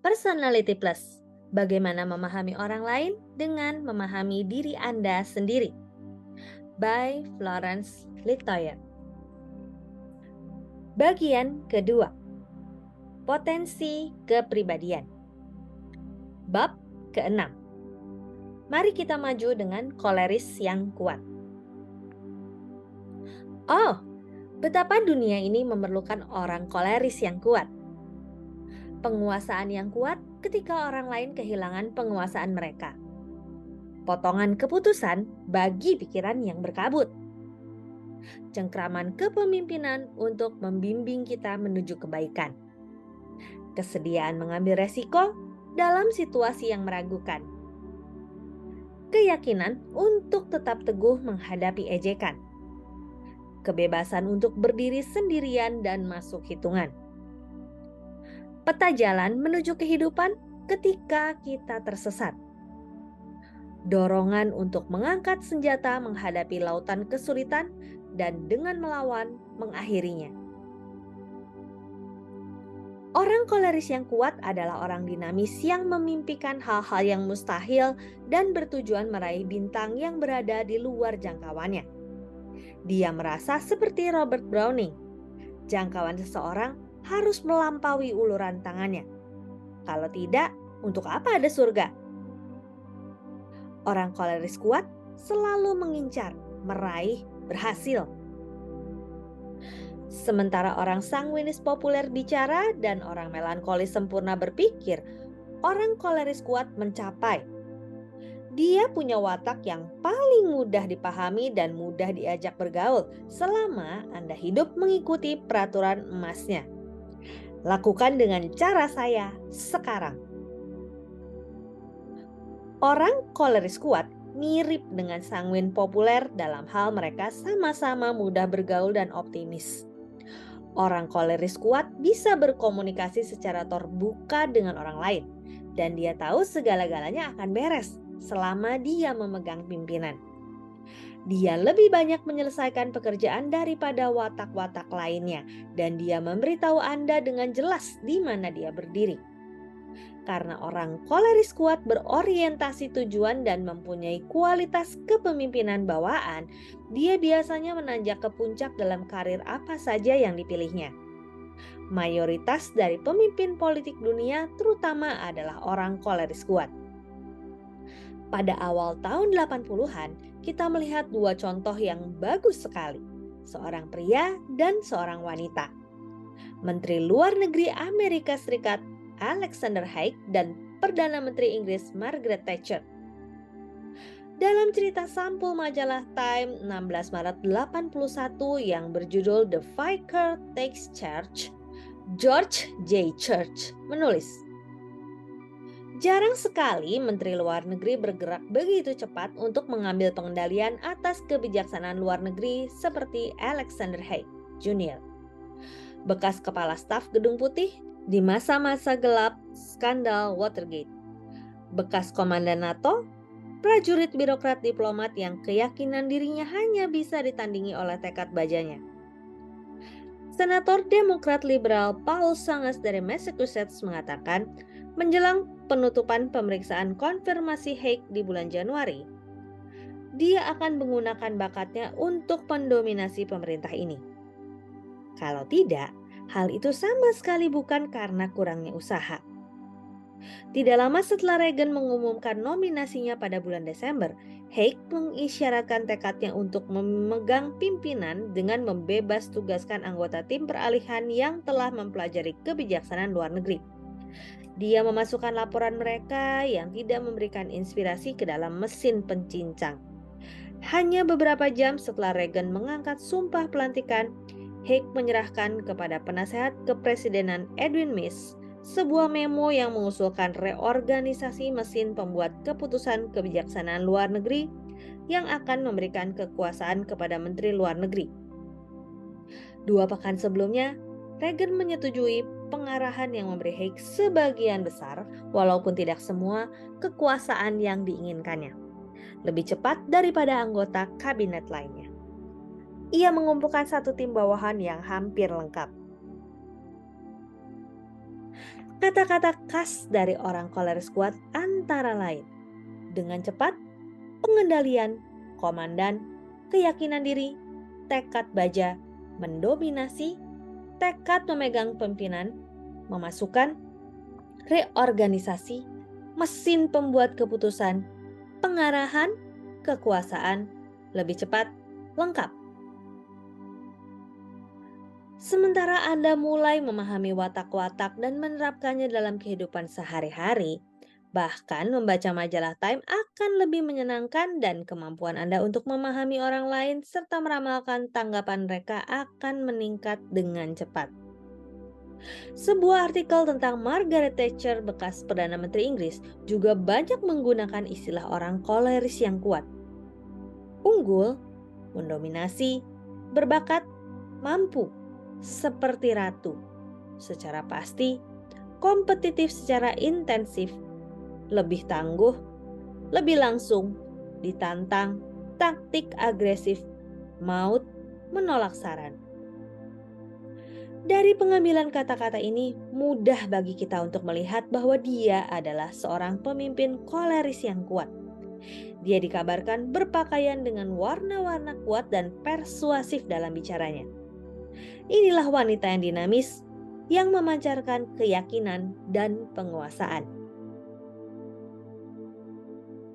Personality Plus. Bagaimana memahami orang lain dengan memahami diri Anda sendiri. By Florence Litoyer. Bagian kedua. Potensi kepribadian. Bab ke-6. Mari kita maju dengan koleris yang kuat. Oh, betapa dunia ini memerlukan orang koleris yang kuat. Penguasaan yang kuat ketika orang lain kehilangan penguasaan mereka. Potongan keputusan bagi pikiran yang berkabut. Cengkraman kepemimpinan untuk membimbing kita menuju kebaikan. Kesediaan mengambil resiko dalam situasi yang meragukan. Keyakinan untuk tetap teguh menghadapi ejekan. Kebebasan untuk berdiri sendirian dan masuk hitungan. Peta jalan menuju kehidupan ketika kita tersesat. Dorongan untuk mengangkat senjata menghadapi lautan kesulitan dan dengan melawan mengakhirinya. Orang koleris yang kuat adalah orang dinamis yang memimpikan hal-hal yang mustahil dan bertujuan meraih bintang yang berada di luar jangkauannya. Dia merasa seperti Robert Browning. Jangkauan seseorang harus melampaui uluran tangannya. Kalau tidak, untuk apa ada surga? Orang koleris kuat selalu mengincar, meraih, berhasil. Sementara orang sanguinis populer bicara dan orang melankolis sempurna berpikir, orang koleris kuat mencapai. Dia punya watak yang paling mudah dipahami dan mudah diajak bergaul selama Anda hidup mengikuti peraturan emasnya. Lakukan dengan cara saya sekarang. Orang koleris kuat mirip dengan sanguin populer dalam hal mereka sama-sama mudah bergaul dan optimis. Orang koleris kuat bisa berkomunikasi secara terbuka dengan orang lain, dan dia tahu segala-galanya akan beres selama dia memegang pimpinan. Dia lebih banyak menyelesaikan pekerjaan daripada watak-watak lainnya, dan dia memberitahu Anda dengan jelas di mana dia berdiri. Karena orang koleris kuat berorientasi tujuan dan mempunyai kualitas kepemimpinan bawaan, dia biasanya menanjak ke puncak dalam karir apa saja yang dipilihnya. Mayoritas dari pemimpin politik dunia terutama adalah orang koleris kuat. Pada awal tahun 80-an, kita melihat dua contoh yang bagus sekali. Seorang pria dan seorang wanita. Menteri Luar Negeri Amerika Serikat Alexander Haig dan Perdana Menteri Inggris Margaret Thatcher. Dalam cerita sampul majalah Time 16 Maret 81 yang berjudul The Vicar Takes Charge, George J. Church menulis, jarang sekali Menteri Luar Negeri bergerak begitu cepat untuk mengambil pengendalian atas kebijaksanaan luar negeri seperti Alexander Haig Jr., bekas kepala staf Gedung Putih di masa-masa gelap skandal Watergate, bekas komandan NATO, prajurit birokrat diplomat yang keyakinan dirinya hanya bisa ditandingi oleh tekad bajanya. Senator Demokrat Liberal Paul Sangas dari Massachusetts mengatakan, menjelang penutupan pemeriksaan konfirmasi Haig di bulan Januari, dia akan menggunakan bakatnya untuk mendominasi pemerintah ini. Kalau tidak, hal itu sama sekali bukan karena kurangnya usaha. Tidak lama setelah Reagan mengumumkan nominasinya pada bulan Desember, Haig mengisyaratkan tekadnya untuk memegang pimpinan dengan membebas tugaskan anggota tim peralihan yang telah mempelajari kebijaksanaan luar negeri. Dia memasukkan laporan mereka yang tidak memberikan inspirasi ke dalam mesin pencincang. Hanya beberapa jam setelah Reagan mengangkat sumpah pelantikan, Haig menyerahkan kepada penasehat kepresidenan Edwin Meese sebuah memo yang mengusulkan reorganisasi mesin pembuat keputusan kebijaksanaan luar negeri yang akan memberikan kekuasaan kepada Menteri Luar Negeri. 2 pekan sebelumnya, Reagan menyetujui pengarahan yang memberi Haig sebagian besar, walaupun tidak semua, kekuasaan yang diinginkannya. Lebih cepat daripada anggota kabinet lainnya. Ia mengumpulkan satu tim bawahan yang hampir lengkap. Kata-kata khas dari orang koleris kuat antara lain dengan cepat, pengendalian, komandan, keyakinan diri, tekad baja, mendominasi, tekad memegang pimpinan, memasukkan, reorganisasi, mesin pembuat keputusan, pengarahan, kekuasaan, lebih cepat, lengkap. Sementara Anda mulai memahami watak-watak dan menerapkannya dalam kehidupan sehari-hari, bahkan membaca majalah Time akan lebih menyenangkan dan kemampuan Anda untuk memahami orang lain serta meramalkan tanggapan mereka akan meningkat dengan cepat. Sebuah artikel tentang Margaret Thatcher, bekas Perdana Menteri Inggris, juga banyak menggunakan istilah orang koleris yang kuat. Unggul, mendominasi, berbakat, mampu, seperti ratu, secara pasti, kompetitif secara intensif, lebih tangguh, lebih langsung, ditantang, taktik agresif, maut, menolak saran. Dari pengambilan kata-kata ini, mudah bagi kita untuk melihat bahwa dia adalah seorang pemimpin koleris yang kuat. Dia dikabarkan berpakaian dengan warna-warna kuat dan persuasif dalam bicaranya. Inilah wanita yang dinamis, yang memancarkan keyakinan dan penguasaan.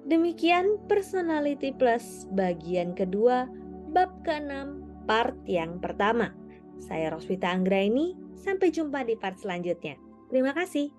Demikian Personality Plus bagian kedua, bab ke-6, part yang pertama. Saya Roswita Anggraini, sampai jumpa di part selanjutnya. Terima kasih.